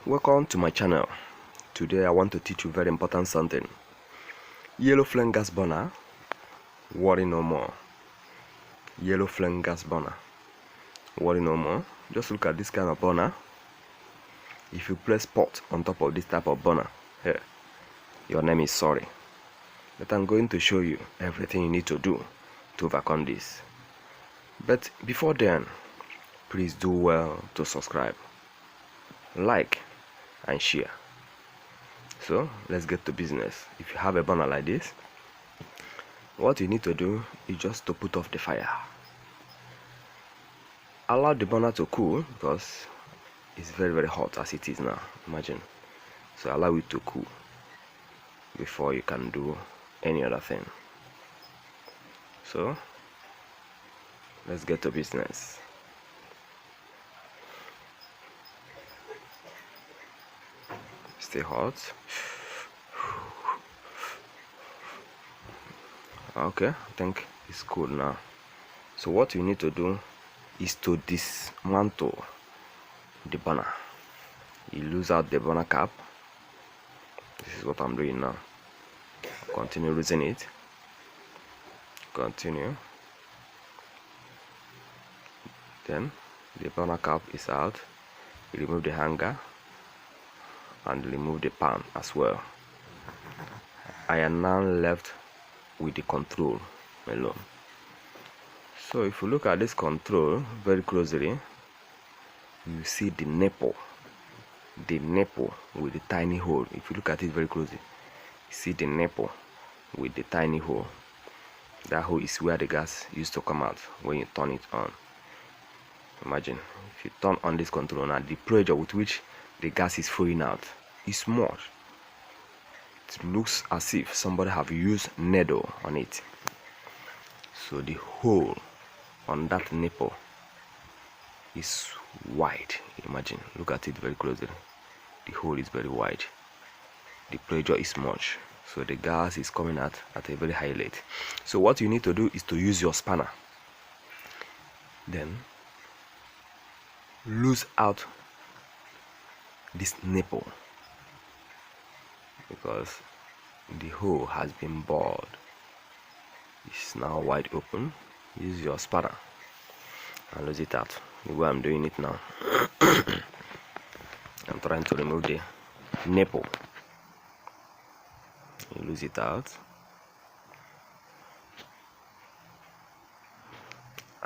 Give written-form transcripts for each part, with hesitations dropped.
Welcome to my channel. Today I want to teach you very important something. Yellow flame gas burner, worry no more. Yellow flame gas burner, worry no more. Just look at this kind of burner. If you place pot on top of this type of burner, here, your name is sorry. But I'm going to show you everything you need to do to overcome this. But before then, please do well to subscribe, like and share. So let's get to business. If you have a burner like this, what you need to do is just to put off the fire. Allow the burner to cool because it's very hot as it is now. Imagine. So allow it to cool before you can do any other thing. So let's get to business. Stay hot. Okay, I think it's cool now. So what you need to do is to dismantle the burner. You lose out the burner cap. This is what I'm doing now. Continue losing it. Continue. Then the burner cap is out. You remove the hanger and remove the pan as well. I am now left with the control alone. So if you look at this control very closely, you see the nipple with the tiny hole. If you look at it very closely, you see the nipple with the tiny hole. That hole is where the gas used to come out when you turn it on. Imagine if you turn on this control now, the pressure with which the gas is flowing out is much. It looks as if somebody have used needle on it. So the hole on that nipple is wide. Imagine, look at it very closely. The hole is very wide. The pressure is much, so the gas is coming out at a very high rate. So what you need to do is to use your spanner. Then loose out this nipple because the hole has been bored. It's now wide open. Use your spanner and lose it out. The way I'm doing it now. I'm trying to remove the nipple. You lose it out.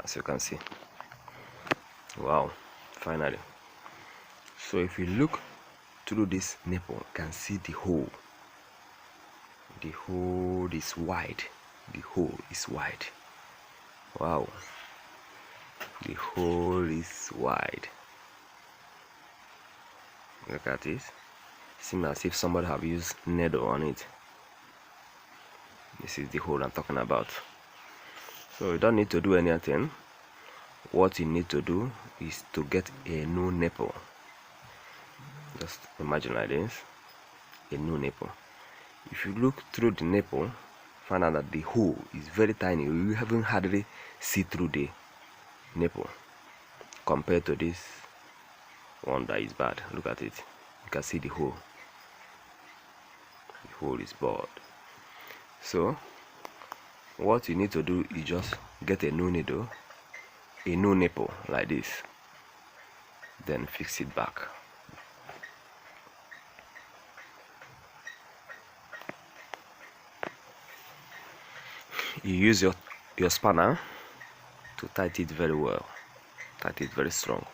As you can see. Wow, finally. So if you look through this nipple, you can see the hole. The hole is wide. The hole is wide. Wow. The hole is wide. Look at it. Seems as if somebody have used needle on it. This is the hole I'm talking about. So you don't need to do anything. What you need to do is to get a new nipple. Just imagine like this. A new nipple. If you look through the nipple, find out that the hole is very tiny. You haven't hardly see through the nipple compared to this one that is bad. Look at it. You can see the hole. The hole is bored. So what you need to do is just get a new needle, a new nipple like this, then fix it back. You use your spanner to tighten it very well, tighten it very strong.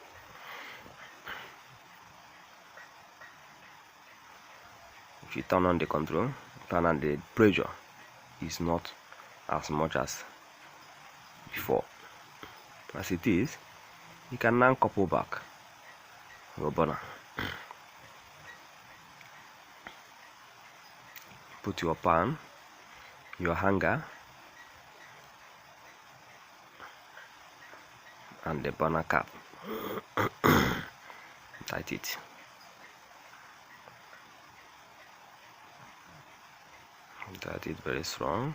If you turn on the control, turn on the pressure is not as much as before. As it is, you can now couple back your burner. Put your pan, your hanger, and the burner cap. Tight it. Tight it very strong.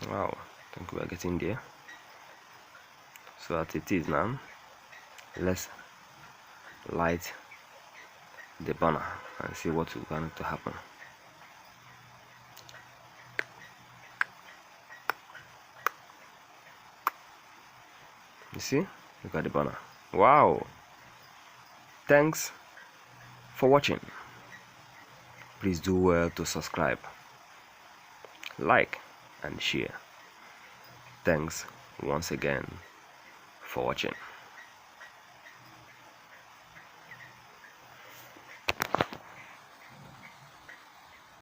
Wow, I think we are getting there. So as it is now, let's light the burner and see what is going to happen. You see, look at the burner. Wow, thanks for watching. Please do well to subscribe, like and share. Thanks once again for watching.